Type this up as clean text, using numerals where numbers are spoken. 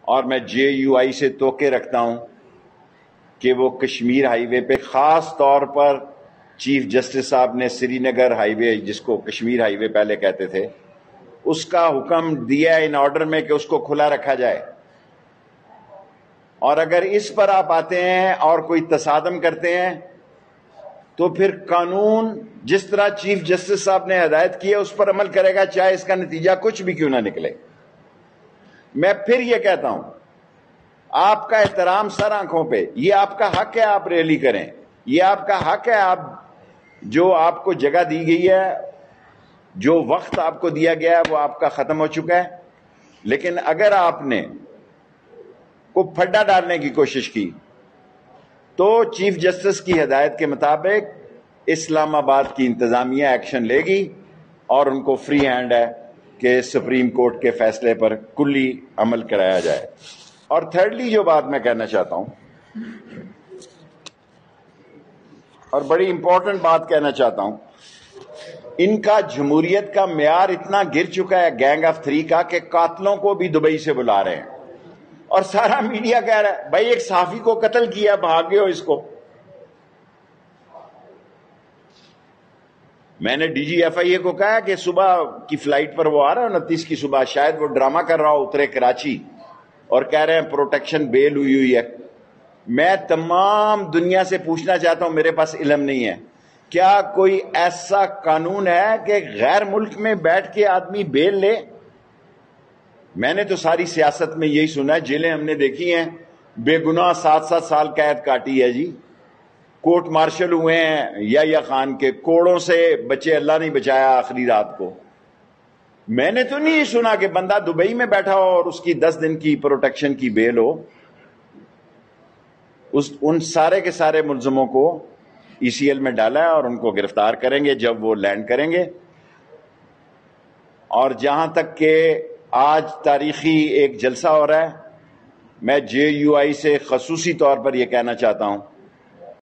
اور میں JUI سے توقع رکھتا ہوں کہ وہ کشمیر ہائی وے پہ خاص طور پر چیف جسٹس صاحب نے سری نگر ہائی وے، جس کو کشمیر ہائی وے پہلے کہتے تھے، اس کا حکم دیا ان آرڈر میں کہ اس کو کھلا رکھا جائے. اور اگر اس پر آپ آتے ہیں اور کوئی تصادم کرتے ہیں تو پھر قانون جس طرح چیف جسٹس صاحب نے ہدایت کی ہے اس پر عمل کرے گا، چاہے اس کا نتیجہ کچھ بھی کیوں نہ نکلے. میں پھر یہ کہتا ہوں، آپ کا احترام سر آنکھوں پہ، یہ آپ کا حق ہے، آپ ریلی کریں، یہ آپ کا حق ہے. آپ جو آپ کو جگہ دی گئی ہے، جو وقت آپ کو دیا گیا ہے، وہ آپ کا ختم ہو چکا ہے. لیکن اگر آپ نے کو پھڈا ڈالنے کی کوشش کی تو چیف جسٹس کی ہدایت کے مطابق اسلام آباد کی انتظامیہ ایکشن لے گی اور ان کو فری ہینڈ ہے کہ سپریم کورٹ کے فیصلے پر کلی عمل کرایا جائے. اور تھرڈلی جو بات میں کہنا چاہتا ہوں، اور بڑی امپورٹنٹ بات کہنا چاہتا ہوں، ان کا جمہوریت کا معیار اتنا گر چکا ہے گینگ آف 3 کا کہ قاتلوں کو بھی دبئی سے بلا رہے ہیں اور سارا میڈیا کہہ رہا ہے بھائی ایک صحافی کو قتل کیا، بھاگے ہو اس کو. میں نے DGFIA کو کہا کہ صبح کی فلائٹ پر وہ آ رہا ہے 29 کی صبح، شاید وہ ڈرامہ کر رہا ہو، اترے کراچی اور کہہ رہے ہیں پروٹیکشن بیل ہوئی ہے. میں تمام دنیا سے پوچھنا چاہتا ہوں، میرے پاس علم نہیں ہے، کیا کوئی ایسا قانون ہے کہ غیر ملک میں بیٹھ کے آدمی بیل لے؟ میں نے تو ساری سیاست میں یہی سنا ہے، جیلیں ہم نے دیکھی ہیں، بے گناہ 7 سال قید کاٹی ہے جی. کورٹ مارشل ہوئے ہیں یا خان کے، کوڑوں سے بچے اللہ نہیں بچایا آخری رات کو. میں نے تو نہیں سنا کہ بندہ دبئی میں بیٹھا ہو اور اس کی 10 دن کی پروٹیکشن کی بیل ہو. ان سارے کے سارے ملزموں کو ECL میں ڈالا ہے اور ان کو گرفتار کریں گے جب وہ لینڈ کریں گے. اور جہاں تک کہ آج تاریخی ایک جلسہ ہو رہا ہے، میں JUI سے خصوصی طور پر یہ کہنا چاہتا ہوں